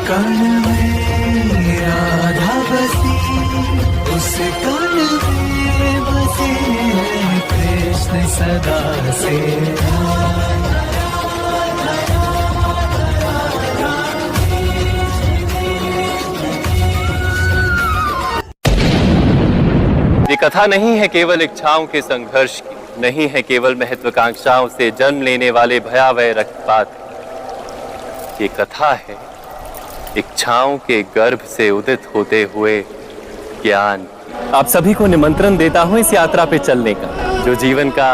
कण में राधा बसी, उस कण में बसे कृष्ण सदा से। ये कथा नहीं है केवल इच्छाओं के संघर्ष की, नहीं है केवल महत्वाकांक्षाओं से जन्म लेने वाले भयावह रक्तपात। ये कथा है इच्छाओं के गर्भ से उदित होते हुए ज्ञान। आप सभी को निमंत्रण देता हूं इस यात्रा पे चलने का, जो जीवन का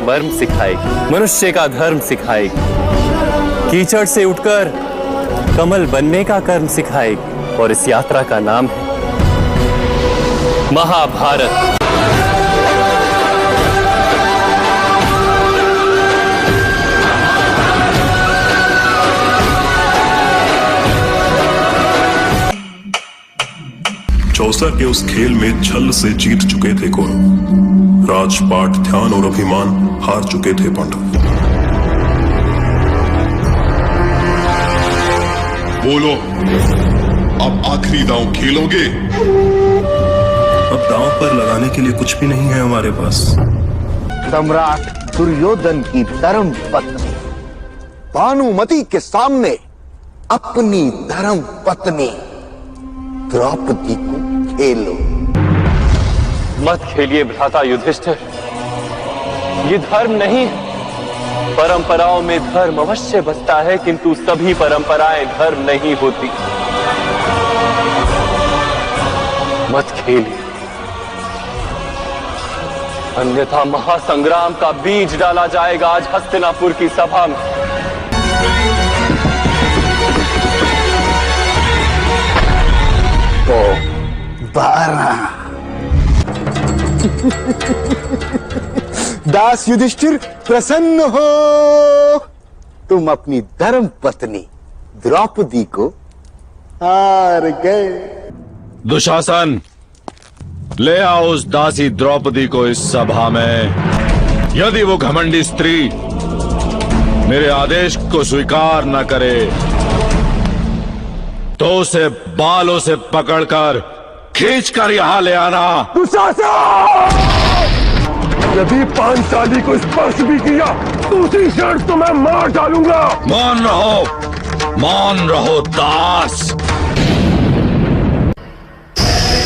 मर्म सिखाएगी, मनुष्य का धर्म सिखाएगी, कीचड़ से उठकर कमल बनने का कर्म सिखाएगी। और इस यात्रा का नाम है महाभारत। चौसा के उस खेल में छल से जीत चुके थे कौरव, राजपाट, ध्यान और अभिमान हार चुके थे पांडव। बोलो, अब आखिरी दांव खेलोगे? अब दांव पर लगाने के लिए कुछ भी नहीं है हमारे पास। सम्राट दुर्योधन की धर्म पत्नी भानुमति के सामने अपनी धर्म पत्नी द्रौपदी को खेलो। मत खेलिए भ्राता युधिष्ठिर, ये धर्म नहीं। परंपराओं में धर्म अवश्य बसता है, किंतु सभी परंपराएं धर्म नहीं होती। मत खेलिए, अन्यथा महासंग्राम का बीज डाला जाएगा आज हस्तिनापुर की सभा में। तो 12 दास युधिष्ठिर प्रसन्न हो, तुम अपनी धर्म पत्नी द्रौपदी को हार गए। दुशासन, ले आओ उस दासी द्रौपदी को इस सभा में। यदि वो घमंडी स्त्री मेरे आदेश को स्वीकार न करे तो उसे बालों से पकड़कर खींचकर यहां ले आना। दुशासन! यदि पांचाली को स्पर्श भी किया तो उसी क्षण तो मैं मार डालूंगा। मान रहो दास।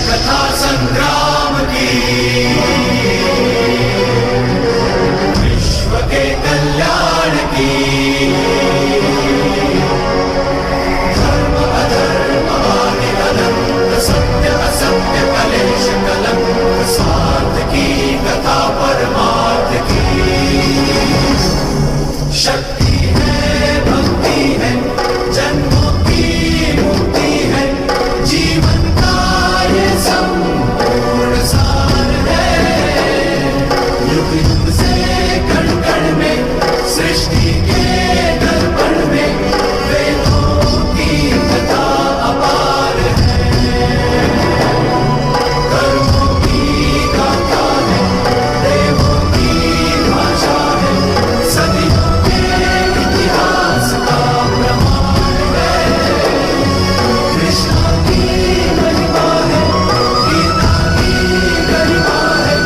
कथा संग्राम की, विश्व के कल्याण की, धर्म अधर्म आदि अनंत, सत्य असत्य कलेश कलंक, स्वार्थ की कथा परमार्थ की। शक्ति है, भक्ति है, जन्मों की मुक्ति है, जीवन का ये संपूर्ण सार है। युग युग से कण कण में, सृष्टि के दर्पण में, वेदों की कथा अपार है। कर्मों की गाथा है, देवों की भाषा है, सदियों के इतिहास का प्रमाण है। कृष्ण की महिमा है, गीता की गरिमा है,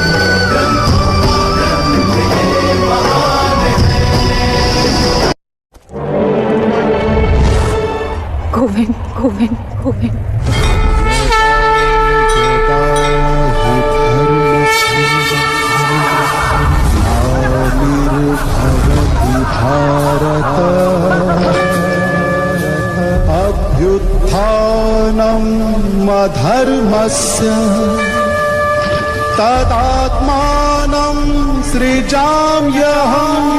ग्रंथों का ग्रंथ ये महान है। गोविंद गोविंद गोविंद। अभ्युत्थानम् अधर्मस्य तदात्मानं सृजाम्यहम्।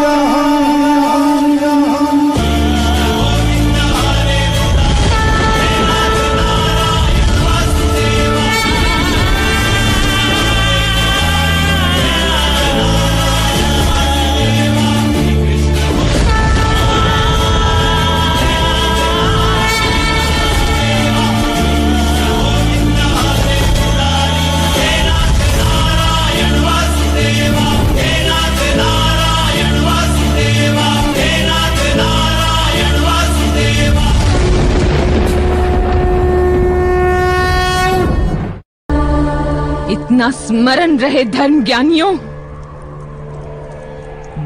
नारायण वासुदेवा अपना स्मरण रहे धर्म ज्ञानियों,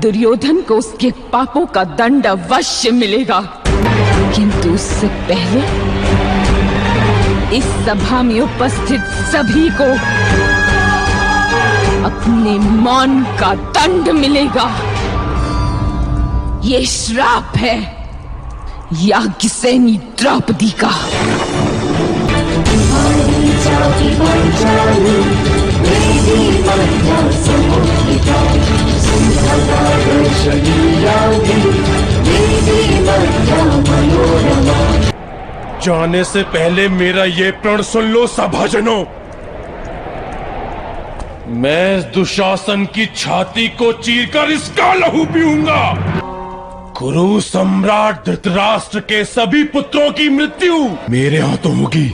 दुर्योधन को उसके पापों का दंड अवश्य मिलेगा, किंतु उससे पहले इस सभा में उपस्थित सभी को अपने मौन का दंड मिलेगा। ये श्राप है याज्ञसेनी द्रौपदी का। जाने से पहले मेरा ये प्रण सुन लो सभाजनों। मैं इस दुशासन की छाती को चीरकर इसका लहू पीऊंगा। कुरु सम्राट धृतराष्ट्र के सभी पुत्रों की मृत्यु मेरे हाथों होगी।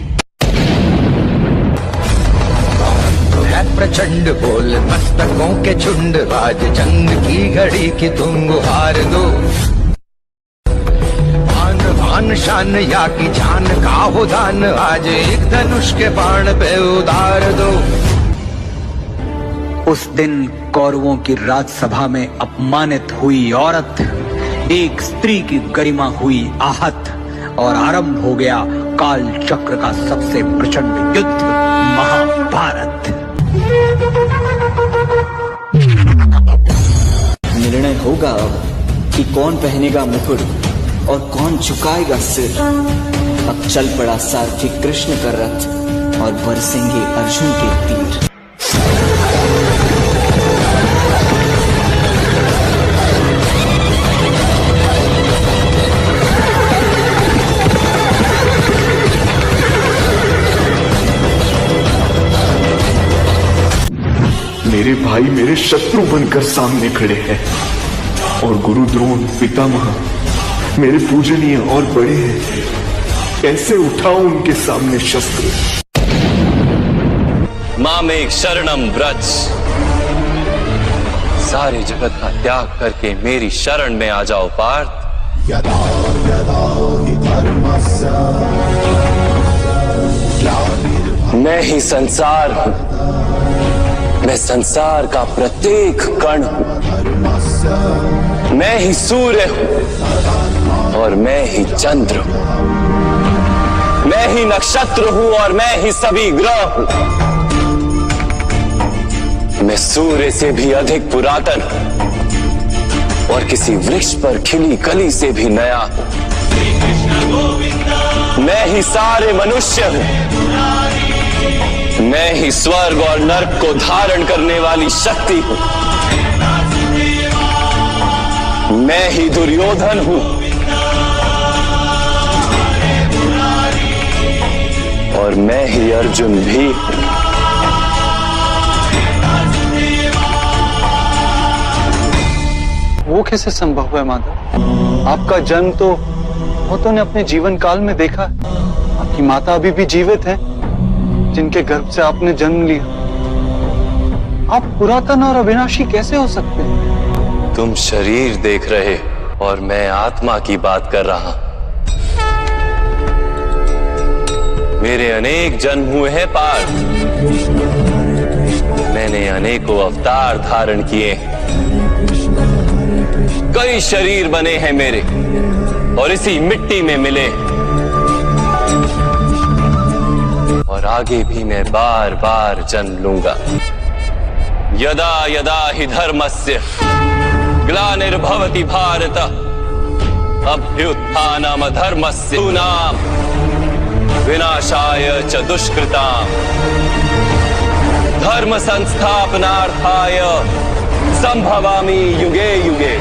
है प्रचंड बोल मस्तकों के झुंड, आज जंग की घड़ी की तुम गुहार दो। आन शान या की जान का हो दान, आज एक धनुष के बाण पे उतार दो। उस दिन कौरवों की राजसभा में अपमानित हुई औरत, एक स्त्री की गरिमा हुई आहत, और आरंभ हो गया काल चक्र का सबसे प्रचंड युद्ध, महाभारत। निर्णय होगा अब कि कौन पहनेगा मुकुट और कौन झुकाएगा सिर। अब चल पड़ा सारथी कृष्ण का रथ और बरसेंगे अर्जुन के तीर। मेरे भाई मेरे शत्रु बनकर सामने खड़े हैं और गुरु द्रोण पितामह मेरे पूजनीय और बड़े हैं। कैसे उठाऊं उनके सामने शस्त्र। मामेक शरणम ब्रज, सारे जगत का त्याग करके मेरी शरण में आ जाओ पार्थ। यदा यदा हि धर्मस्य मैं ही संसार हूं, मैं संसार का प्रत्येक कण हूं। मैं ही सूर्य हूं और मैं ही चंद्र हूं। मैं ही नक्षत्र हूं और मैं ही सभी ग्रह हूं। मैं सूर्य से भी अधिक पुरातन हूं और किसी वृक्ष पर खिली कली से भी नया हूं। मैं ही सारे मनुष्य हूं। मैं ही स्वर्ग और नर्क को धारण करने वाली शक्ति हूं। मैं ही दुर्योधन हूं और मैं ही अर्जुन भी हूं। वो कैसे संभव है माधव? आपका जन्म तो बहुतों ने अपने जीवन काल में देखा है। आपकी माता अभी भी जीवित है, जिनके गर्भ से आपने जन्म लिया। आप पुरातन और अविनाशी कैसे हो सकते हैं? तुम शरीर देख रहे और मैं आत्मा की बात कर रहा। मेरे अनेक जन्म हुए हैं पार्थ। मैंने अनेकों अवतार धारण किए। कई शरीर बने हैं मेरे और इसी मिट्टी में मिले, और आगे भी मैं बार बार जन्म लूंगा। यदा यदा हि धर्मस्य ग्लानिर्भवति भारत, अभ्युत्थानम् अधर्मस्य नाम विनाशाय च दुष्कृताम्, धर्म संस्थापनार्थाय संभवामि युगे युगे।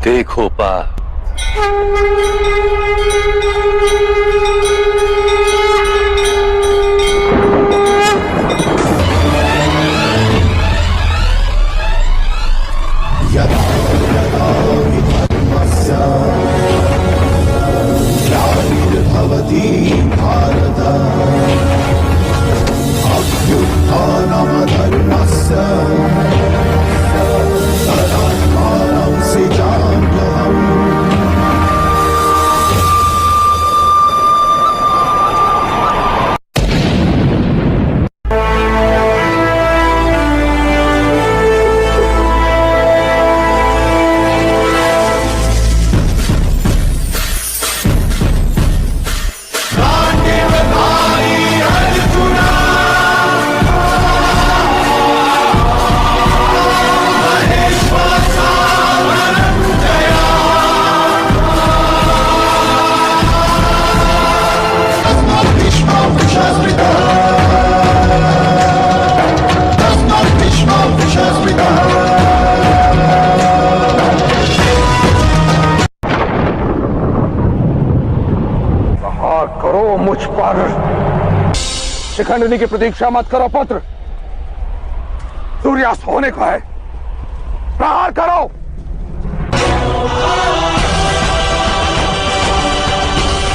देखो पार्थ, यदा यदा हि धर्मस्य ग्लानिर्भवति भारत, अभ्युत्थानम् अधर्मस्य तदात्मानं सृजाम्यहम्। रो मुझ पर। शिखंडिनी की प्रतीक्षा मत करो पुत्र, सूर्यास्त होने को है, प्रहार करो।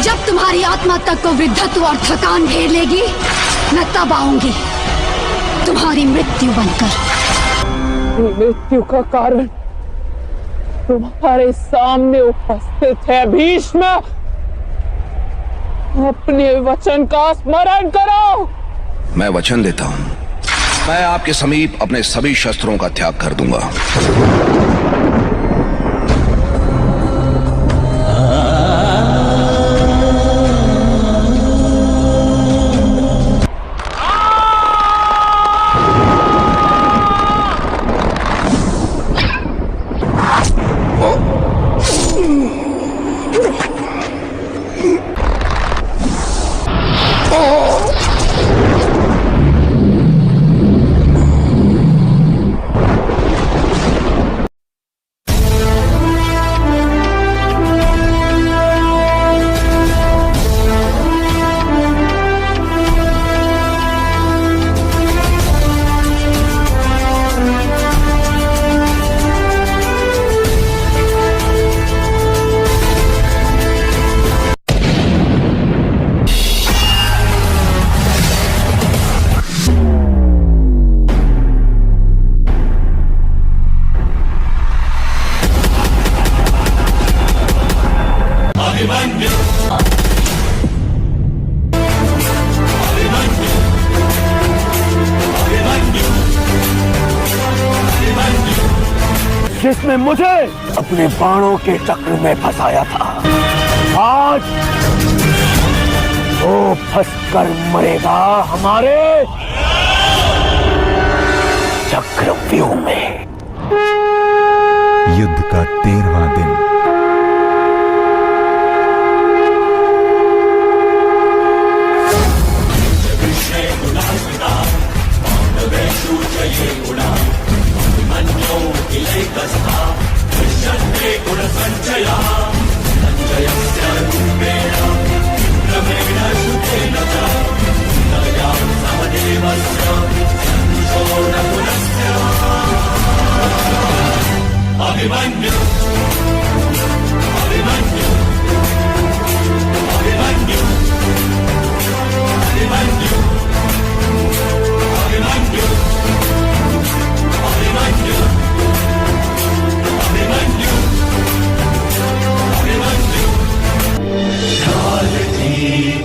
जब तुम्हारी आत्मा तक को वृद्धत्व और थकान घेर लेगी, मैं तब आऊंगी तुम्हारी मृत्यु बनकर। मृत्यु का कारण तुम्हारे सामने उपस्थित है भीष्म। अपने वचन का स्मरण करो। मैं वचन देता हूं, मैं आपके समीप अपने सभी शस्त्रों का त्याग कर दूंगा। जिसने मुझे अपने बाणों के चक्र में फंसाया था, आज वो फंसकर मरेगा हमारे चक्रव्यूह में। युद्ध का 13वां दिन।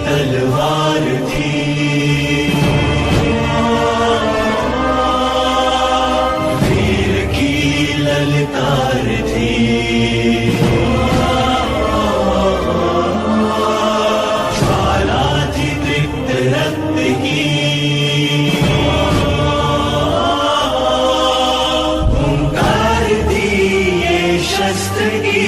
तलवार थी, वीर की ललकार थी, ज्वाला थी तृप्त रक्त की, हुंकार थी ये शस्त्र की।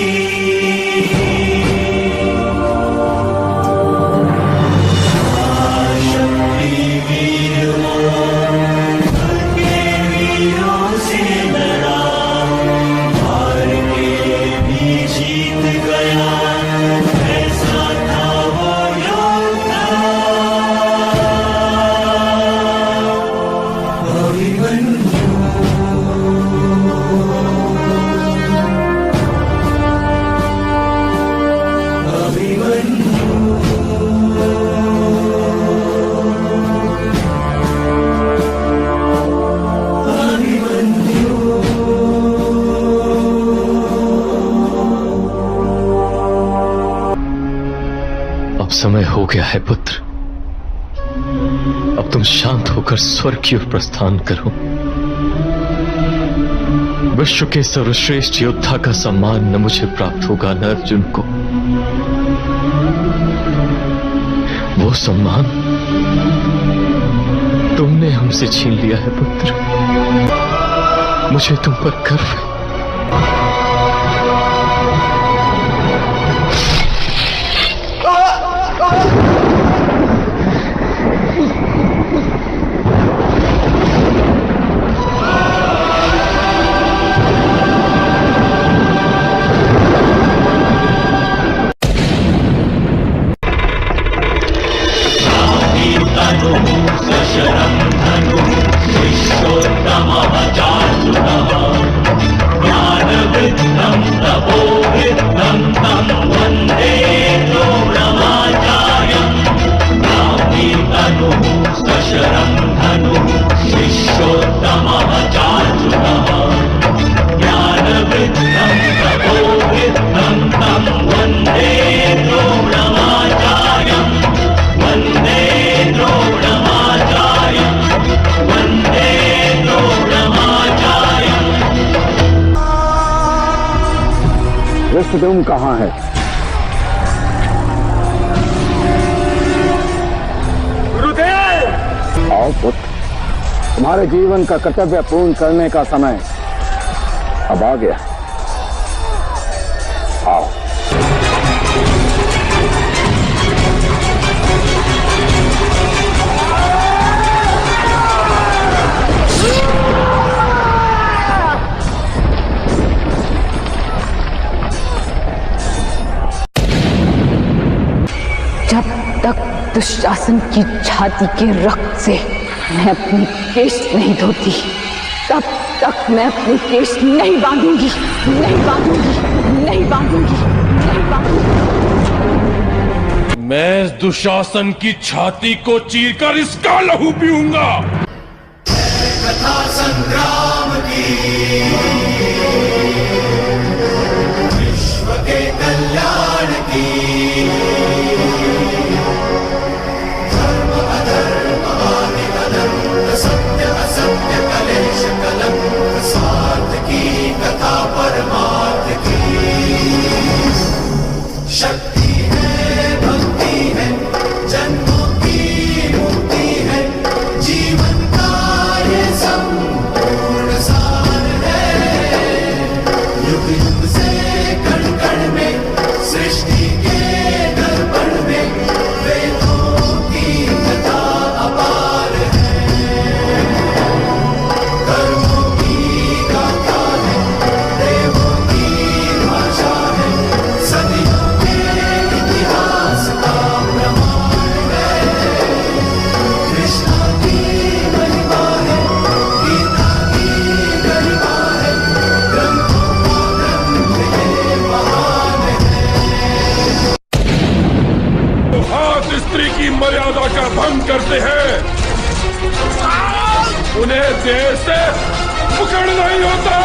समय हो गया है पुत्र, अब तुम शांत होकर स्वर्ग की ओर प्रस्थान करो। विश्व के सर्वश्रेष्ठ योद्धा का सम्मान न मुझे प्राप्त होगा न अर्जुन को। वो सम्मान तुमने हमसे छीन लिया है पुत्र। मुझे तुम पर गर्व है। तुम कहाँ है? गुरुदेव! आओ पुत्र, तुम्हारे जीवन का कर्तव्य पूर्ण करने का समय अब आ गया। आओ। जब तक दुशासन की छाती के रक्त से मैं अपनी केश नहीं धोती, तब तक मैं अपने केश नहीं बांधूंगी, नहीं बांधूंगी, नहीं बांधूंगी, नहीं बांधूंगी। मैं इस दुशासन की छाती को चीरकर इसका लहू पीऊंगा। कथा संग्राम की, विश्व के कल्याण की, धर्म अधर्म आदि अनंत, सत्य असत्य कलेश कलंक, स्वार्थ की कथा परमार्थ की। शक्ति है, भक्ति है, जन्मों की मुक्ति है, जीवन का ये संपूर्ण सार है। युग युग से कण कण में, सृष्टि के दर्पण में, वेदों की कथा अपार है। कर्मों की गाथा है, देवों की भाषा है, सदियों के इतिहास का प्रमाण है। कृष्णा की महिमा है, गीता की गरिमा है, ग्रंथों का ग्रंथ ये महान है। हाथ स्त्री की मर्यादा का भंग करते हैं, उन्हें देर से पकड़ नहीं होता।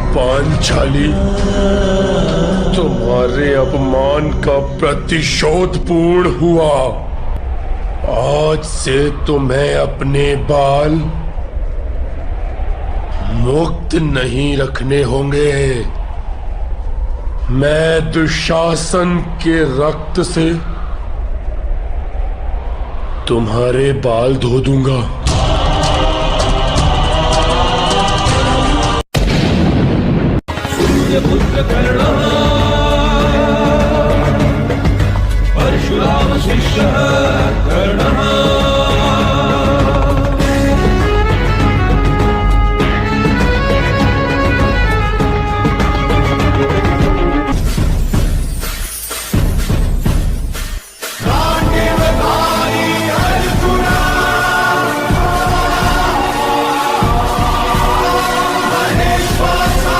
पांचाली, तुम्हारे अपमान का प्रतिशोध पूर्ण हुआ। आज से तुम्हें अपने बाल मुक्त नहीं रखने होंगे। मैं दुशासन के रक्त से तुम्हारे बाल धो दूंगा। पुत्र कर्णः, परशुराम शिष्यः कर्णः। गांडीवधारी अर्जुना, महेश्वासा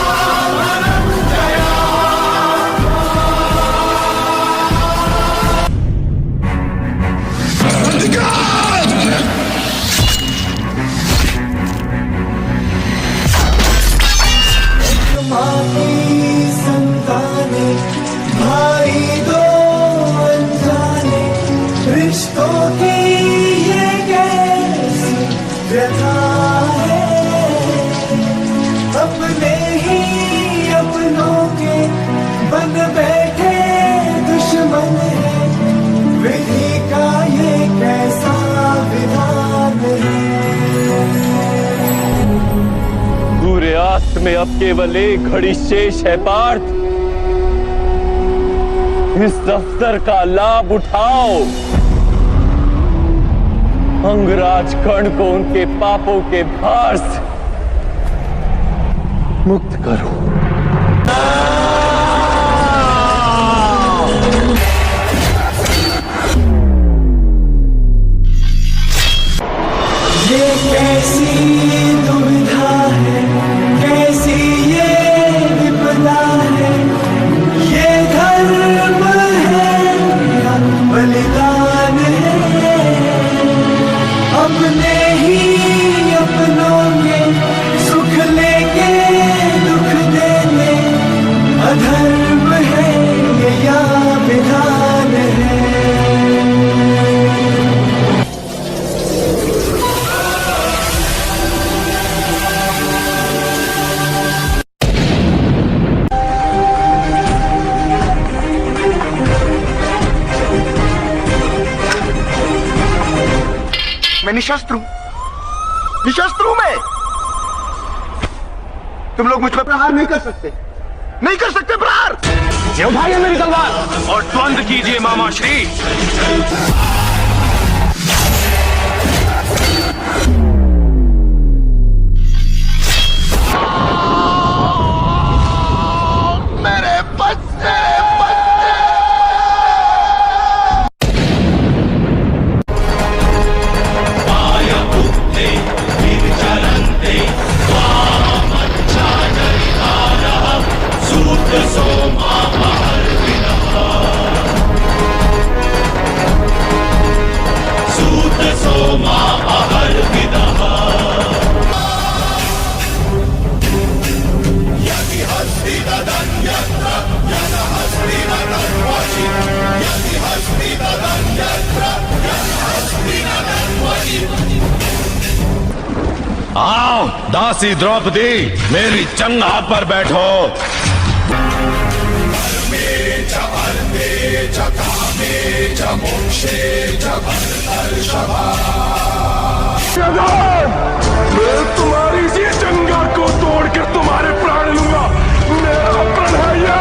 धनंजया। माँ की संताने, भाई दो अनजाने, रिश्तों की ये कैसी व्यथा है। अपने ही अपनों के बन बैठे दुश्मन है, विधि का ये कैसा विधान है। सूर्यास्त में अब केवल एक घड़ी शेष है पार्थ। इस अवसर का लाभ उठाओ, अंगराज कर्ण को उनके पापों के भार से मुक्त करो। ये कैसी दुविधा है, कैसी ये विपदा है, ये धर्म है निशस्त्र हूं, निशस्त्र हूं मैं। तुम लोग मुझ पर प्रहार नहीं कर सकते, नहीं कर सकते प्रहार। ये उठाइए मेरी तलवार और द्वंद कीजिए मामा श्री। मेरे बच्चे आओ दासी द्रौपदी, मेरी चंगा पर बैठो। मैं तुम्हारी इसी जंगा को तोड़कर तुम्हारे प्राण लूंगा। मेरा प्रण है ये।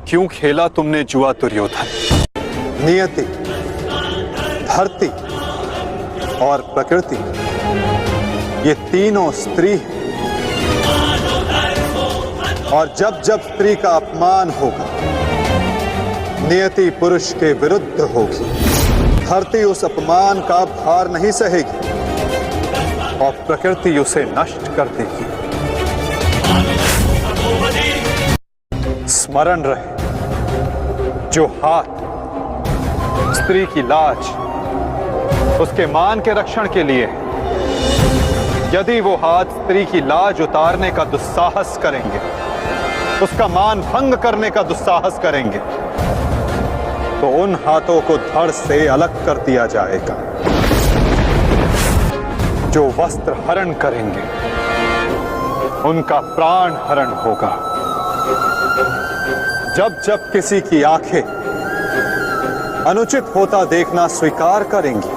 क्यों खेला तुमने जुआ दुर्योधन? नियति, धरती और प्रकृति, ये तीनों स्त्री हैं। और जब जब स्त्री का अपमान होगा, नियति पुरुष के विरुद्ध होगी। धरती उस अपमान का भार नहीं सहेगी और प्रकृति उसे नष्ट कर देगी। स्मरण रहे, जो हाथ स्त्री की लाज, उसके मान के रक्षण के लिए, यदि वो हाथ स्त्री की लाज उतारने का दुस्साहस करेंगे, उसका मान भंग करने का दुस्साहस करेंगे, तो उन हाथों को धड़ से अलग कर दिया जाएगा। जो वस्त्र हरण करेंगे, उनका प्राण हरण होगा। जब जब किसी की आंखें अनुचित होता देखना स्वीकार करेंगी,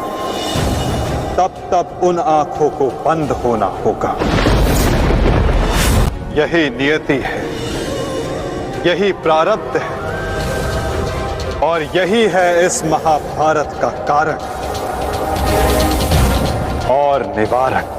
तब तब उन आंखों को बंद होना होगा। यही नियति है, यही प्रारब्ध है और यही है इस महाभारत का कारण और निवारक।